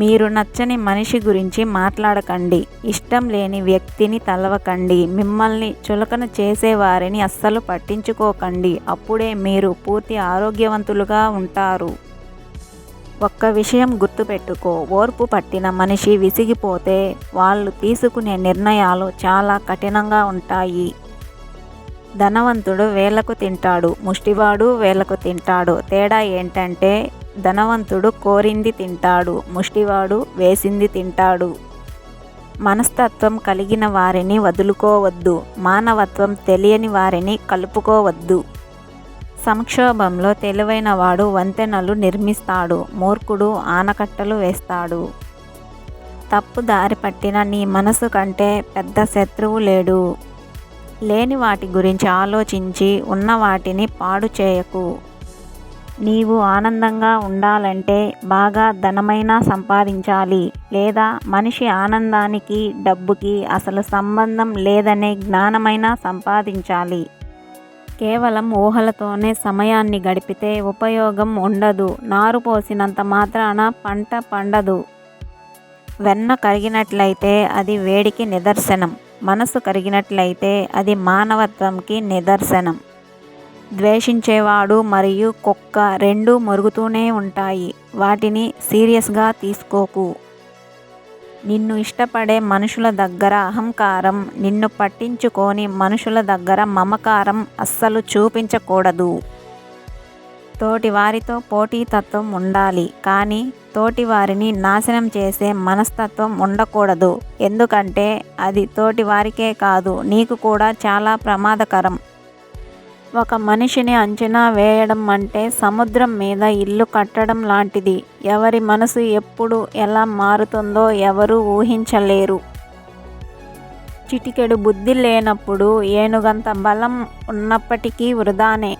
మీరు నచ్చని మనిషి గురించి మాట్లాడకండి. ఇష్టం లేని వ్యక్తిని తలవకండి. మిమ్మల్ని చులకన చేసేవారిని అస్సలు పట్టించుకోకండి. అప్పుడే మీరు పూర్తి ఆరోగ్యవంతులుగా ఉంటారు. ఒక్క విషయం గుర్తుపెట్టుకో, ఓర్పు పట్టిన మనిషి విసిగిపోతే వాళ్ళు తీసుకునే నిర్ణయాలు చాలా కఠినంగా ఉంటాయి. ధనవంతుడు వేలకు తింటాడు, ముష్టివాడు వేలకు తింటాడు. తేడా ఏంటంటే ధనవంతుడు కోరింది తింటాడు, ముష్టివాడు వేసింది తింటాడు. మనస్తత్వం కలిగిన వారిని వదులుకోవద్దు. మానవత్వం తెలియని వారిని కలుపుకోవద్దు. సంక్షోభంలో తెలివైన వాడు వంతెనలు నిర్మిస్తాడు, మూర్ఖుడు ఆనకట్టలు వేస్తాడు. తప్పు దారి పట్టిన నీ మనసు కంటే పెద్ద శత్రువు లేడు. లేని వాటి గురించి ఆలోచించి ఉన్న వాటిని పాడు చేయకు. నీవు ఆనందంగా ఉండాలంటే బాగా ధనమైనా సంపాదించాలి, లేదా మనిషి ఆనందానికి డబ్బుకి అసలు సంబంధం లేదనే జ్ఞానమైనా సంపాదించాలి. కేవలం ఊహలతోనే సమయాన్ని గడిపితే ఉపయోగం ఉండదు. నారు పోసినంత మాత్రాన పంట పండదు. వెన్న కరిగినట్లయితే అది వేడికి నిదర్శనం. మనసు కరిగినట్లయితే అది మానవత్వంకి నిదర్శనం. ద్వేషించేవాడు మరియు కుక్క రెండూ మొరుగుతూనే ఉంటాయి. వాటిని సీరియస్గా తీసుకోకు. నిన్ను ఇష్టపడే మనుషుల దగ్గర అహంకారం, నిన్ను పట్టించుకోని మనుషుల దగ్గర మమకారం అస్సలు చూపించకూడదు. తోటివారితో పోటీతత్వం ఉండాలి, కానీ తోటివారిని నాశనం చేసే మనస్తత్వం ఉండకూడదు. ఎందుకంటే అది తోటివారికే కాదు, నీకు కూడా చాలా ప్రమాదకరం. ఒక మనిషిని అంచనా వేయడం అంటే సముద్రం మీద ఇల్లు కట్టడం లాంటిది. ఎవరి మనసు ఎప్పుడు ఎలా మారుతుందో ఎవరూ ఊహించలేరు. చిటికెడు బుద్ధి లేనప్పుడు ఏనుగంత బలం ఉన్నప్పటికీ వృధానే.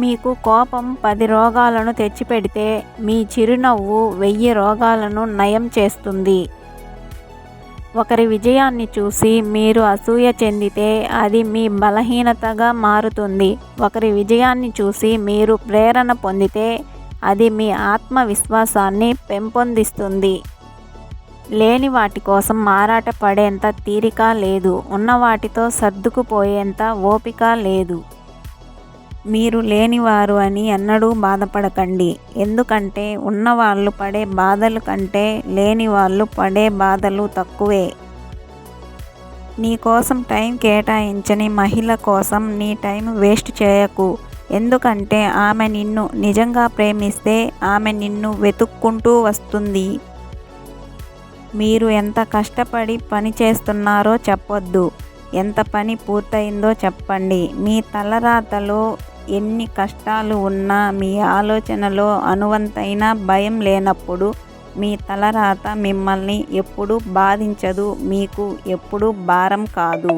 మీకు కోపం 10 రోగాలను తెచ్చిపెడితే మీ చిరునవ్వు 1000 రోగాలను నయం చేస్తుంది. ఒకరి విజయాన్ని చూసి మీరు అసూయ చెందితే అది మీ బలహీనతగా మారుతుంది. ఒకరి విజయాన్ని చూసి మీరు ప్రేరణ పొందితే అది మీ ఆత్మవిశ్వాసాన్ని పెంపొందిస్తుంది. లేని వాటి కోసం ఆరాటపడేంత తీరిక లేదు. ఉన్న వాటితో సర్దుకుపోయేంత ఓపిక లేదు. మీరు లేనివారు అని ఎన్నడూ బాధపడకండి. ఎందుకంటే ఉన్నవాళ్ళు పడే బాధల కంటే లేని వాళ్ళు పడే బాధలు తక్కువే. నీ కోసం టైం కేటాయించని మహిళ కోసం నీ టైం వేస్ట్ చేయకు. ఎందుకంటే ఆమె నిన్ను నిజంగా ప్రేమిస్తే ఆమె నిన్ను వెతుక్కుంటూ వస్తుంది. మీరు ఎంత కష్టపడి పని చేస్తున్నారో చెప్పొద్దు, ఎంత పని పూర్తయిందో చెప్పండి. మీ తలరాతలో ఎన్ని కష్టాలు ఉన్నా, మీ ఆలోచనలో అణువంతైనా భయం లేనప్పుడు మీ తలరాత మిమ్మల్ని ఎప్పుడూ బాధించదు, మీకు ఎప్పుడూ భారం కాదు.